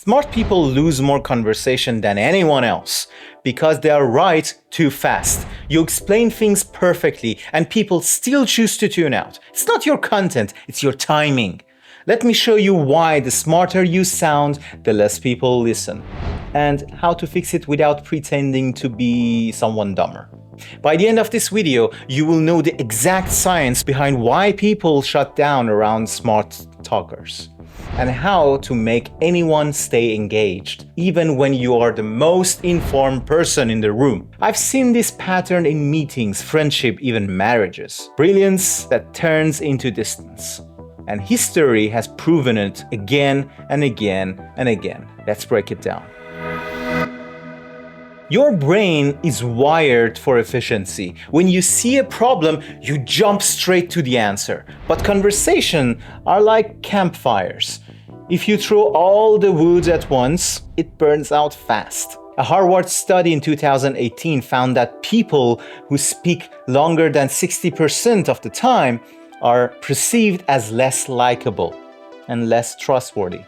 Smart people lose more conversation than anyone else because they are right too fast. You explain things perfectly and people still choose to tune out. It's not your content, it's your timing. Let me show you why the smarter you sound, the less people listen, and how to fix it without pretending to be someone dumber. By the end of this video, you will know the exact science behind why people shut down around smart talkers, and how to make anyone stay engaged, even when you are the most informed person in the room. I've seen this pattern in meetings, friendship, even marriages. Brilliance that turns into distance. And history has proven it again and again and again. Let's break it down. Your brain is wired for efficiency. When you see a problem, you jump straight to the answer. But conversations are like campfires. If you throw all the wood at once, it burns out fast. A Harvard study in 2018 found that people who speak longer than 60% of the time are perceived as less likable and less trustworthy.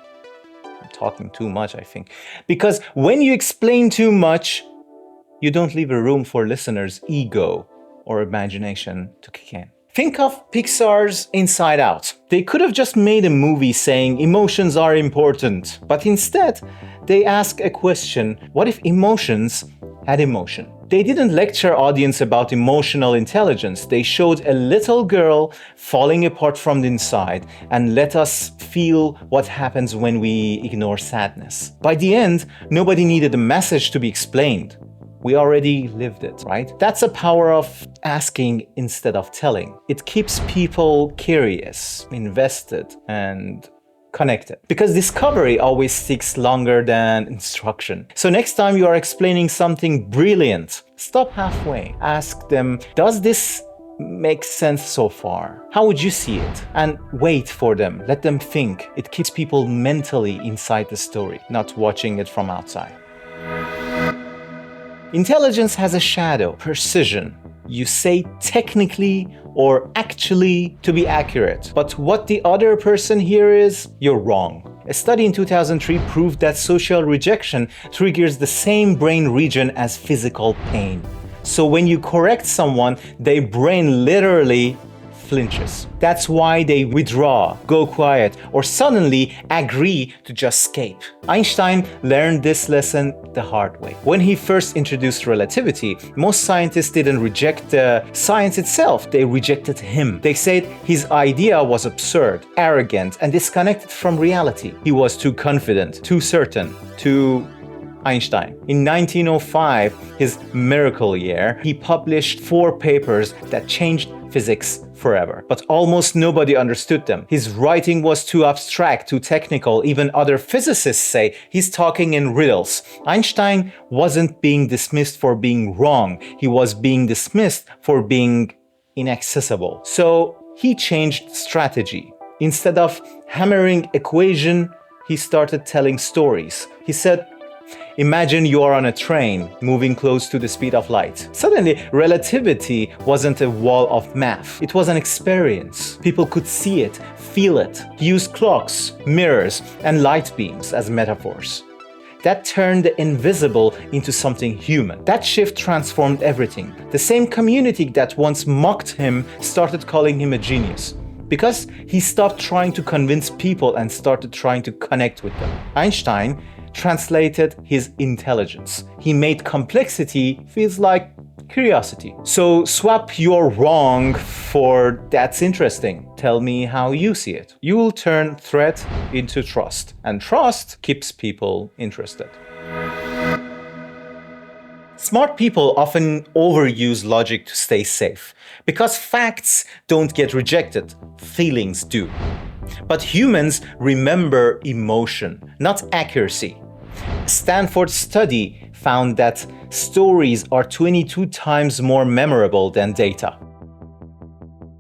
I'm talking too much, I think. Because when you explain too much, you don't leave a room for listeners' ego or imagination to kick in. Think of Pixar's Inside Out. They could have just made a movie saying emotions are important, but instead, they ask a question: what if emotions had emotion? They didn't lecture audience about emotional intelligence. They showed a little girl falling apart from the inside and let us feel what happens when we ignore sadness. By the end, nobody needed a message to be explained. We already lived it, right? That's the power of asking instead of telling. It keeps people curious, invested, and connected. Because discovery always takes longer than instruction. So next time you are explaining something brilliant, stop halfway. Ask them, does this make sense so far? How would you see it? And wait for them. Let them think. It keeps people mentally inside the story, not watching it from outside. Intelligence has a shadow, precision. You say technically or actually to be accurate, but what the other person hears, you're wrong. A study in 2003 proved that social rejection triggers the same brain region as physical pain. So when you correct someone, their brain literally flinches. That's why they withdraw, go quiet, or suddenly agree to just escape. Einstein learned this lesson the hard way. When he first introduced relativity, most scientists didn't reject the science itself, they rejected him. They said his idea was absurd, arrogant, and disconnected from reality. He was too confident, too certain, too Einstein. In 1905, his miracle year, he published 4 papers that changed physics forever. But almost nobody understood them. His writing was too abstract, too technical. Even other physicists say he's talking in riddles. Einstein wasn't being dismissed for being wrong. He was being dismissed for being inaccessible. So he changed strategy. Instead of hammering equation, he started telling stories. He said, imagine you are on a train moving close to the speed of light. Suddenly, relativity wasn't a wall of math. It was an experience. People could see it, feel it. He used clocks, mirrors, and light beams as metaphors. That turned the invisible into something human. That shift transformed everything. The same community that once mocked him started calling him a genius, because he stopped trying to convince people and started trying to connect with them. Einstein translated his intelligence. He made complexity feels like curiosity. So swap your wrong for that's interesting. Tell me how you see it. You will turn threat into trust, and trust keeps people interested. Smart people often overuse logic to stay safe, because facts don't get rejected, feelings do. But humans remember emotion, not accuracy. A Stanford study found that stories are 22 times more memorable than data.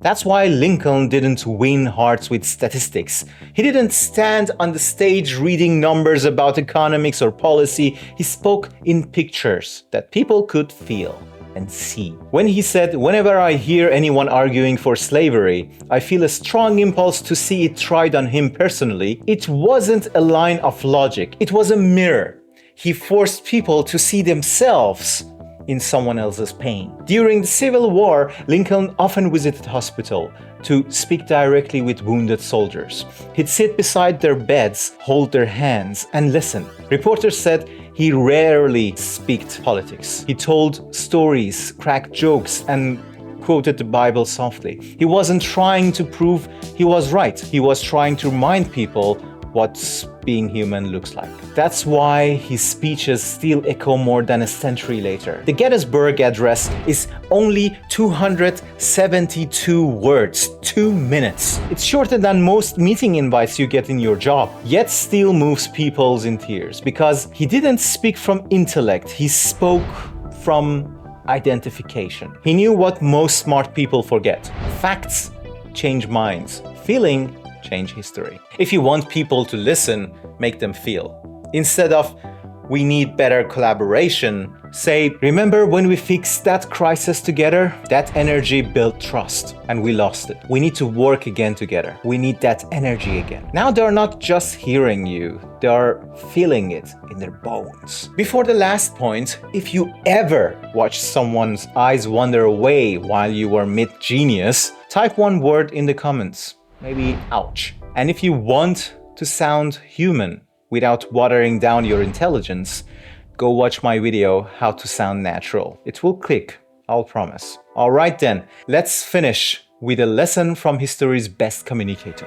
That's why Lincoln didn't win hearts with statistics. He didn't stand on the stage reading numbers about economics or policy. He spoke in pictures that people could feel. and see. When he said, "Whenever I hear anyone arguing for slavery, I feel a strong impulse to see it tried on him personally," it wasn't a line of logic, it was a mirror. He forced people to see themselves in someone else's pain. During the Civil War, Lincoln often visited hospital to speak directly with wounded soldiers. He'd sit beside their beds, hold their hands, and listen. Reporters said he rarely spoke politics. He told stories, cracked jokes, and quoted the Bible softly. He wasn't trying to prove he was right. He was trying to remind people what being human looks like. That's why his speeches still echo more than a century later. The Gettysburg Address is only 272 words, 2 minutes. It's shorter than most meeting invites you get in your job, yet still moves people in tears because he didn't speak from intellect, he spoke from identification. He knew what most smart people forget. Facts change minds. Feeling change history. If you want people to listen, make them feel. Instead of, "We need better collaboration," say, "Remember when we fixed that crisis together? That energy built trust and we lost it. We need to work again together. We need that energy again." Now they're not just hearing you, they are feeling it in their bones. Before the last point, if you ever watch someone's eyes wander away while you were mid-genius, type one word in the comments. Maybe ouch. And if you want to sound human without watering down your intelligence, go watch my video, How to Sound Natural. It will click, I'll promise. Alright then, let's finish with a lesson from history's best communicator.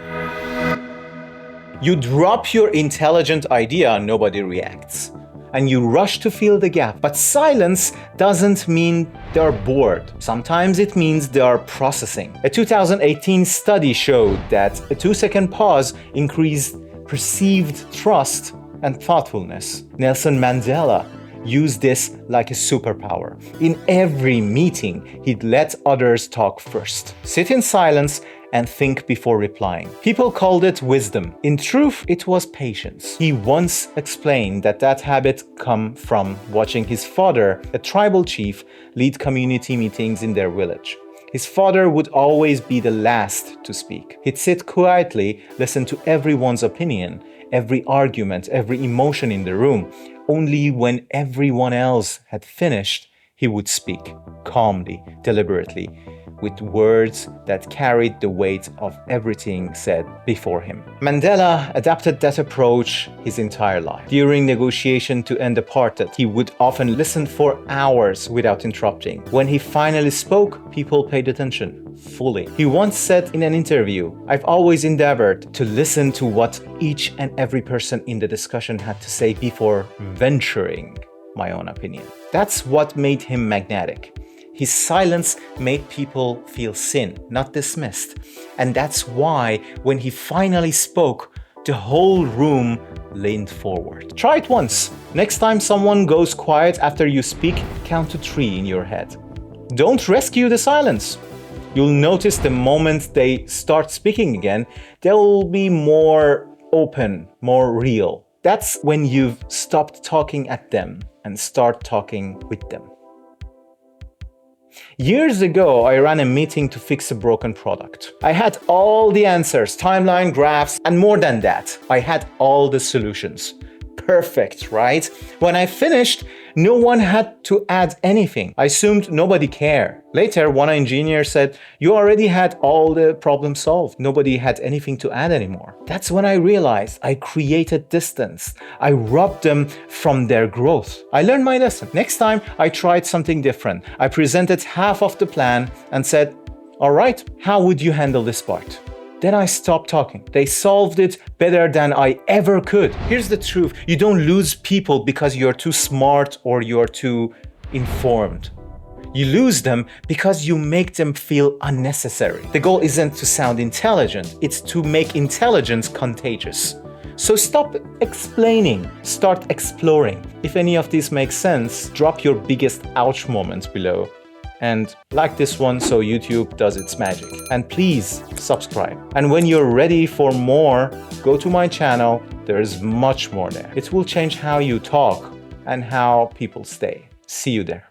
You drop your intelligent idea, nobody reacts. And you rush to fill the gap. But silence doesn't mean they're bored. Sometimes it means they are processing. A 2018 study showed that a 2-second pause increased perceived trust and thoughtfulness. Nelson Mandela used this like a superpower. In every meeting, he'd let others talk first. Sit in silence and think before replying. People called it wisdom. In truth, it was patience. He once explained that habit came from watching his father, a tribal chief, lead community meetings in their village. His father would always be the last to speak. He'd sit quietly, listen to everyone's opinion, every argument, every emotion in the room. Only when everyone else had finished, he would speak, calmly, deliberately, with words that carried the weight of everything said before him. Mandela adapted that approach his entire life. During negotiation to end apartheid, he would often listen for hours without interrupting. When he finally spoke, people paid attention fully. He once said in an interview, "I've always endeavored to listen to what each and every person in the discussion had to say before venturing my own opinion." That's what made him magnetic. His silence made people feel seen, not dismissed. And that's why when he finally spoke, the whole room leaned forward. Try it once. Next time someone goes quiet after you speak, count to 3 in your head. Don't rescue the silence. You'll notice the moment they start speaking again, they'll be more open, more real. That's when you've stopped talking at them and start talking with them. Years ago, I ran a meeting to fix a broken product. I had all the answers, timeline, graphs, and more than that, I had all the solutions. Perfect, right? When I finished, no one had to add anything. I assumed nobody cared. Later, one engineer said, "You already had all the problems solved. Nobody had anything to add anymore." That's when I realized I created distance. I robbed them from their growth. I learned my lesson. Next time, I tried something different. I presented half of the plan and said, "All right, how would you handle this part?" Then I stopped talking. They solved it better than I ever could. Here's the truth. You don't lose people because you're too smart or you're too informed. You lose them because you make them feel unnecessary. The goal isn't to sound intelligent, it's to make intelligence contagious. So stop explaining, start exploring. If any of this makes sense, drop your biggest ouch moments below. And like this one so YouTube does its magic. And please subscribe. And when you're ready for more, go to my channel. There is much more there. It will change how you talk and how people stay. See you there.